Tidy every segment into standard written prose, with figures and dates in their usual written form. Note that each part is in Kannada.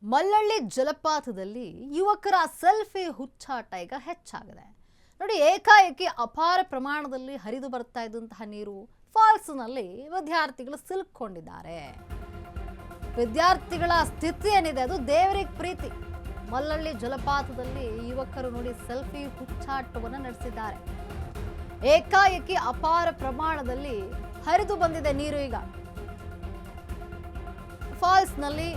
ಮಲ್ಲಳ್ಳಿ ಜಲಪಾತದಲ್ಲಿ ಯುವಕರ ಸೆಲ್ಫಿ ಹುಚ್ಚಾಟ ಈಗ ಹೆಚ್ಚಾಗಿದೆ. ನೋಡಿ, ಏಕಾಏಕಿ ಅಪಾರ ಪ್ರಮಾಣದಲ್ಲಿ ಹರಿದು ಬರ್ತಾ ಇದ್ದಂತಹ ನೀರು ಫಾಲ್ಸ್ನಲ್ಲಿ ವಿದ್ಯಾರ್ಥಿಗಳು ಸಿಲುಕೊಂಡಿದ್ದಾರೆ. ವಿದ್ಯಾರ್ಥಿಗಳ ಸ್ಥಿತಿ ಏನಿದೆ ಅದು ದೇವರಿಗೆ ಪ್ರೀತಿ. ಮಲ್ಲಳ್ಳಿ ಜಲಪಾತದಲ್ಲಿ ಯುವಕರು ನೋಡಿ ಸೆಲ್ಫಿ ಹುಚ್ಚಾಟವನ್ನು ನಡೆಸಿದ್ದಾರೆ. ಏಕಾಏಕಿ ಅಪಾರ ಪ್ರಮಾಣದಲ್ಲಿ ಹರಿದು ಬಂದಿದೆ ನೀರು. ಈಗ ಫಾಲ್ಸ್ನಲ್ಲಿ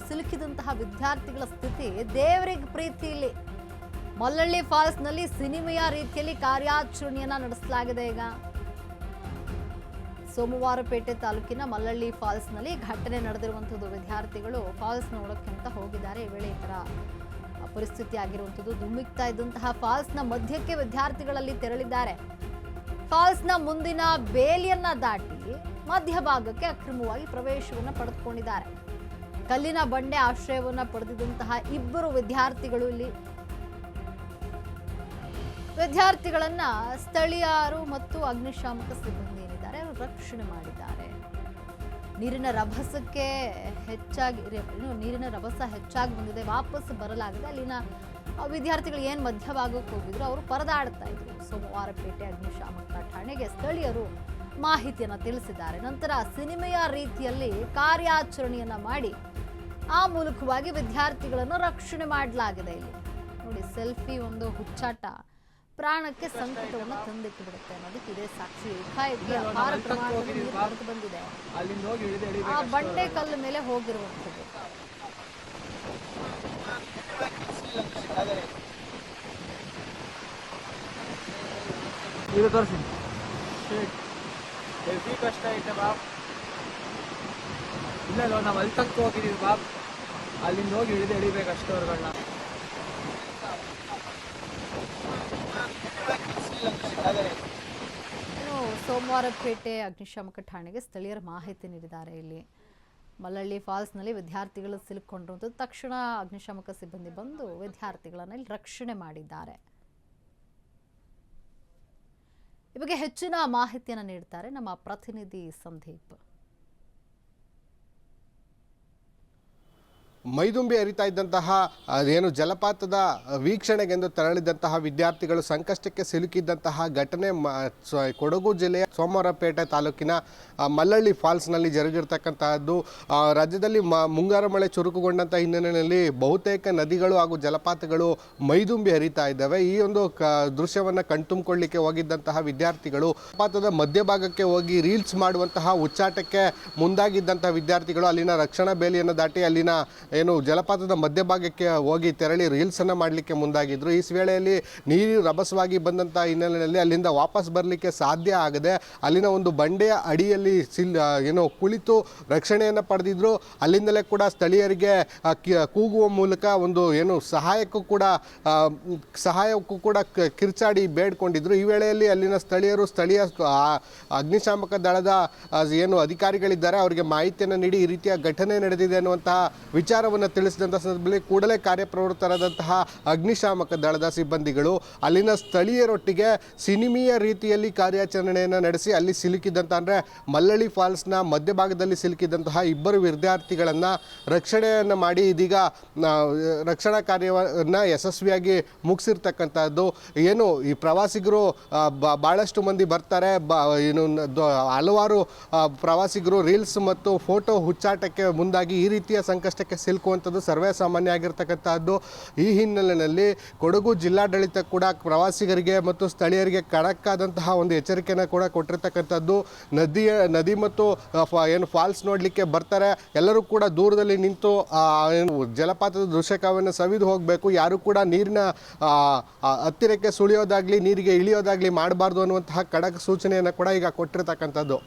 ಸಿಲುಕಿದಂತಹ ವಿದ್ಯಾರ್ಥಿಗಳ ಸ್ಥಿತಿ ದೇವರಿಗೆ ಪ್ರೀತಿ. ಇಲ್ಲಿ ಮಲ್ಲಳ್ಳಿ ಫಾಲ್ಸ್ನಲ್ಲಿ ಸಿನಿಮೆಯ ರೀತಿಯಲ್ಲಿ ಕಾರ್ಯಾಚರಣೆಯನ್ನ ನಡೆಸಲಾಗಿದೆ. ಈಗ ಸೋಮವಾರಪೇಟೆ ತಾಲೂಕಿನ ಮಲ್ಲಳ್ಳಿ ಫಾಲ್ಸ್ನಲ್ಲಿ ಘಟನೆ ನಡೆದಿರುವಂಥದ್ದು. ವಿದ್ಯಾರ್ಥಿಗಳು ಫಾಲ್ಸ್ ನೋಡೋಕೆ ಅಂತ ಹೋಗಿದ್ದಾರೆ. ಈ ವೇಳೆ ಈ ತರ ಪರಿಸ್ಥಿತಿ ಆಗಿರುವಂಥದ್ದು. ಧುಮ್ಮಿಕ್ತಾ ಇದ್ದಂತಹ ಫಾಲ್ಸ್ನ ಮಧ್ಯಕ್ಕೆ ವಿದ್ಯಾರ್ಥಿಗಳಲ್ಲಿ ತೆರಳಿದ್ದಾರೆ. ಫಾಲ್ಸ್ನ ಮುಂದಿನ ಬೇಲಿಯನ್ನ ದಾಟಿ ಮಧ್ಯಭಾಗಕ್ಕೆ ಅಕ್ರಮವಾಗಿ ಪ್ರವೇಶವನ್ನು ಪಡೆದುಕೊಂಡಿದ್ದಾರೆ. ಕಲ್ಲಿನ ಬಂಡೆ ಆಶ್ರಯವನ್ನ ಪಡೆದಿದ್ದಂತಹ ಇಬ್ಬರು ವಿದ್ಯಾರ್ಥಿಗಳು ಇಲ್ಲಿ ವಿದ್ಯಾರ್ಥಿಗಳನ್ನ ಸ್ಥಳೀಯರು ಮತ್ತು ಅಗ್ನಿಶಾಮಕ ಸಿಬ್ಬಂದಿ ಏನಿದ್ದಾರೆ ಅವರು ರಕ್ಷಣೆ ಮಾಡಿದ್ದಾರೆ. ನೀರಿನ ರಭಸ ಹೆಚ್ಚಾಗಿ ಬಂದಿದೆ. ವಾಪಸ್ ಬರಲಾಗಿದೆ. ಅಲ್ಲಿನ ವಿದ್ಯಾರ್ಥಿಗಳು ಏನು ಮಧ್ಯಭಾಗಕ್ಕೆ ಹೋಗಿದ್ರು ಅವರು ಪರದಾಡ್ತಾ ಇದ್ರು. ಸೋಮವಾರಪೇಟೆ ಅಗ್ನಿಶಾಮಕ ಠಾಣೆಗೆ ಸ್ಥಳೀಯರು ಮಾಹಿತಿಯನ್ನು ತಿಳಿಸಿದ್ದಾರೆ. ನಂತರ ಸಿನಿಮೆಯ ರೀತಿಯಲ್ಲಿ ಕಾರ್ಯಾಚರಣೆಯನ್ನ ಮಾಡಿ ಆ ಮೂಲಕವಾಗಿ ವಿದ್ಯಾರ್ಥಿಗಳನ್ನು ರಕ್ಷಣೆ ಮಾಡಲಾಗಿದೆ. ಇಲ್ಲಿ ನೋಡಿ, ಸೆಲ್ಫಿ ಒಂದು ಹುಚ್ಚಾಟ ಪ್ರಾಣಕ್ಕೆ ಸಂಕಟವನ್ನು ತಂದಿಟ್ಟು ಬಿಡುತ್ತೆ ಅನ್ನೋದಕ್ಕೆ ಇದೇ ಸಾಕ್ಷಿ. ಏಕಾಏಕಿ ಅಪಾರ ಪ್ರಮಾಣದಲ್ಲಿ ನೀರು ಹೊರತು ಬಂದಿದೆ. ಆ ಬಂಡೆ ಕಲ್ಲು ಮೇಲೆ ಹೋಗಿರುವಂಥದ್ದು. ಕಷ್ಟ ಐತೆ ಬಾಬ್. ಇಲ್ಲ ನಾವು ಅಲ್ಲಿ ತನಕ ಹೋಗಿದ್ದೀವಿ ಬಾಬ್. ಅಲ್ಲಿಂದ ಹೋಗಿ ಹಿಡಿಬೇಕು ಅಷ್ಟು ಅವ್ರುಗಳನ್ನ. ಸೋಮವಾರಪೇಟೆ ಅಗ್ನಿಶಾಮಕ ಠಾಣೆಗೆ ಸ್ಥಳೀಯರು ಮಾಹಿತಿ ನೀಡಿದ್ದಾರೆ. ಇಲ್ಲಿ ಮಲ್ಲಳ್ಳಿ ಫಾಲ್ಸ್ನಲ್ಲಿ ವಿದ್ಯಾರ್ಥಿಗಳು ಸಿಲುಕೊಂಡಿರುವಂಥದ್ದು. ತಕ್ಷಣ ಅಗ್ನಿಶಾಮಕ ಸಿಬ್ಬಂದಿ ಬಂದು ವಿದ್ಯಾರ್ಥಿಗಳನ್ನು ಇಲ್ಲಿ ರಕ್ಷಣೆ ಮಾಡಿದ್ದಾರೆ. ಈ ಬಗ್ಗೆ ಹೆಚ್ಚಿನ ಮಾಹಿತಿಯನ್ನು ನೀಡ್ತಾರೆ ನಮ್ಮ ಪ್ರತಿನಿಧಿ ಸಂದೀಪ್. ಮೈದುಂಬಿ ಹರಿತಾ ಇದ್ದಂತಹ ಏನು ಜಲಪಾತದ ವೀಕ್ಷಣೆಗೆಂದು ತೆರಳಿದಂತಹ ವಿದ್ಯಾರ್ಥಿಗಳು ಸಂಕಷ್ಟಕ್ಕೆ ಸಿಲುಕಿದ್ದಂತಹ ಘಟನೆ ಕೊಡಗು ಜಿಲ್ಲೆಯ ಸೋಮವಾರಪೇಟೆ ತಾಲೂಕಿನ ಮಲ್ಲಳ್ಳಿ ಫಾಲ್ಸ್ನಲ್ಲಿ ಜರುಗಿರ್ತಕ್ಕಂತಹದ್ದು. ರಾಜ್ಯದಲ್ಲಿ ಮುಂಗಾರು ಮಳೆ ಚುರುಕುಗೊಂಡಂಥ ಹಿನ್ನೆಲೆಯಲ್ಲಿ ಬಹುತೇಕ ನದಿಗಳು ಹಾಗೂ ಜಲಪಾತಗಳು ಮೈದುಂಬಿ ಹರಿತಾ ಇದ್ದಾವೆ. ಈ ಒಂದು ದೃಶ್ಯವನ್ನು ಕಣ್ತುಂಬಿಕೊಳ್ಳಿಕ್ಕೆ ಹೋಗಿದ್ದಂತಹ ವಿದ್ಯಾರ್ಥಿಗಳು ಜಲಪಾತದ ಮಧ್ಯಭಾಗಕ್ಕೆ ಹೋಗಿ ರೀಲ್ಸ್ ಮಾಡುವಂತಹ ಉಚ್ಚಾಟಕ್ಕೆ ಮುಂದಾಗಿದ್ದಂತಹ ವಿದ್ಯಾರ್ಥಿಗಳು ಅಲ್ಲಿನ ರಕ್ಷಣಾ ಬೇಲಿಯನ್ನು ದಾಟಿ ಅಲ್ಲಿನ ಏನು ಜಲಪಾತದ ಮಧ್ಯಭಾಗಕ್ಕೆ ಹೋಗಿ ತೆರಳಿ ರೀಲ್ಸನ್ನು ಮಾಡಲಿಕ್ಕೆ ಮುಂದಾಗಿದ್ದರು. ಈ ವೇಳೆಯಲ್ಲಿ ನೀರು ರಭಸವಾಗಿ ಬಂದಂಥ ಹಿನ್ನೆಲೆಯಲ್ಲಿ ಅಲ್ಲಿಂದ ವಾಪಸ್ ಬರಲಿಕ್ಕೆ ಸಾಧ್ಯ ಆಗದೆ ಅಲ್ಲಿನ ಒಂದು ಬಂಡೆಯ ಅಡಿಯಲ್ಲಿ ಕುಳಿತು ರಕ್ಷಣೆಯನ್ನು ಪಡೆದಿದ್ರು. ಅಲ್ಲಿಂದಲೇ ಕೂಡ ಸ್ಥಳೀಯರಿಗೆ ಕೂಗುವ ಮೂಲಕ ಒಂದು ಸಹಾಯಕ್ಕೂ ಕೂಡ ಕಿರ್ಚಾಡಿ ಬೇಡ್ಕೊಂಡಿದ್ರು. ಈ ವೇಳೆಯಲ್ಲಿ ಅಲ್ಲಿನ ಸ್ಥಳೀಯ ಅಗ್ನಿಶಾಮಕ ದಳದ ಅಧಿಕಾರಿಗಳಿದ್ದಾರೆ ಅವರಿಗೆ ಮಾಹಿತಿಯನ್ನು ನೀಡಿ ಈ ರೀತಿಯ ಘಟನೆ ನಡೆದಿದೆ ಅನ್ನುವಂತಹ ವಿಚಾರವನ್ನು ತಿಳಿಸಿದಂಥ ಸಂದರ್ಭದಲ್ಲಿ ಕೂಡಲೇ ಕಾರ್ಯಪ್ರವೃತ್ತರಾದಂತಹ ಅಗ್ನಿಶಾಮಕ ದಳದ ಸಿಬ್ಬಂದಿಗಳು ಅಲ್ಲಿನ ಸ್ಥಳೀಯರೊಟ್ಟಿಗೆ ಸಿನಿಮೀಯ ರೀತಿಯಲ್ಲಿ ಕಾರ್ಯಾಚರಣೆಯನ್ನು ನಡೆಸಿ ಅಲ್ಲಿ ಸಿಲುಕಿದಂಥ ಅಂದರೆ ಮಲ್ಲಳ್ಳಿ ಫಾಲ್ಸ್ನ ಮಧ್ಯಭಾಗದಲ್ಲಿ ಸಿಲುಕಿದಂತಹ ಇಬ್ಬರು ವಿದ್ಯಾರ್ಥಿಗಳನ್ನು ರಕ್ಷಣೆಯನ್ನು ಮಾಡಿ ಇದೀಗ ರಕ್ಷಣಾ ಕಾರ್ಯವನ್ನು ಯಶಸ್ವಿಯಾಗಿ ಮುಗಿಸಿರ್ತಕ್ಕಂಥದ್ದು. ಈ ಪ್ರವಾಸಿಗರು ಭಾಳಷ್ಟು ಮಂದಿ ಬರ್ತಾರೆ. ಹಲವಾರು ಪ್ರವಾಸಿಗರು ರೀಲ್ಸ್ ಮತ್ತು ಫೋಟೋ ಹುಚ್ಚಾಟಕ್ಕೆ ಮುಂದಾಗಿ ಈ ರೀತಿಯ ಸಂಕಷ್ಟಕ್ಕೆ ಸಿಲುಕುವಂಥದ್ದು ಸರ್ವೇ ಸಾಮಾನ್ಯ ಆಗಿರ್ತಕ್ಕಂಥದ್ದು. ಈ ಹಿನ್ನೆಲೆಯಲ್ಲಿ ಕೊಡಗು ಜಿಲ್ಲಾಡಳಿತ ಕೂಡ ಪ್ರವಾಸಿಗರಿಗೆ ಮತ್ತು ಸ್ಥಳೀಯರಿಗೆ ಖಡಕ್ ಆದಂತಹ ಒಂದು ಎಚ್ಚರಿಕೆಯನ್ನು ಕೂಡ ಕೊಟ್ಟಿರ್ತಕ್ಕಂಥದ್ದು. ನದಿ ಮತ್ತು ಫಾಲ್ಸ್ ನೋಡಲಿಕ್ಕೆ ಬರ್ತಾರೆ ಎಲ್ಲರೂ ಕೂಡ ದೂರದಲ್ಲಿ ನಿಂತು ಜಲಪಾತದ ದೃಶ್ಯವನ್ನು ಸವಿದು ಹೋಗಬೇಕು. ಯಾರು ಕೂಡ ನೀರಿನ ಹತ್ತಿರಕ್ಕೆ ಸುಳಿಯೋದಾಗ್ಲಿ ನೀರಿಗೆ ಇಳಿಯೋದಾಗ್ಲಿ ಮಾಡಬಾರ್ದು ಅನ್ನುವಂತಹ ಖಡಕ್ ಸೂಚನೆಯನ್ನು ಕೂಡ ಈಗ ಕೊಟ್ಟಿರ್ತಕ್ಕಂಥದ್ದು.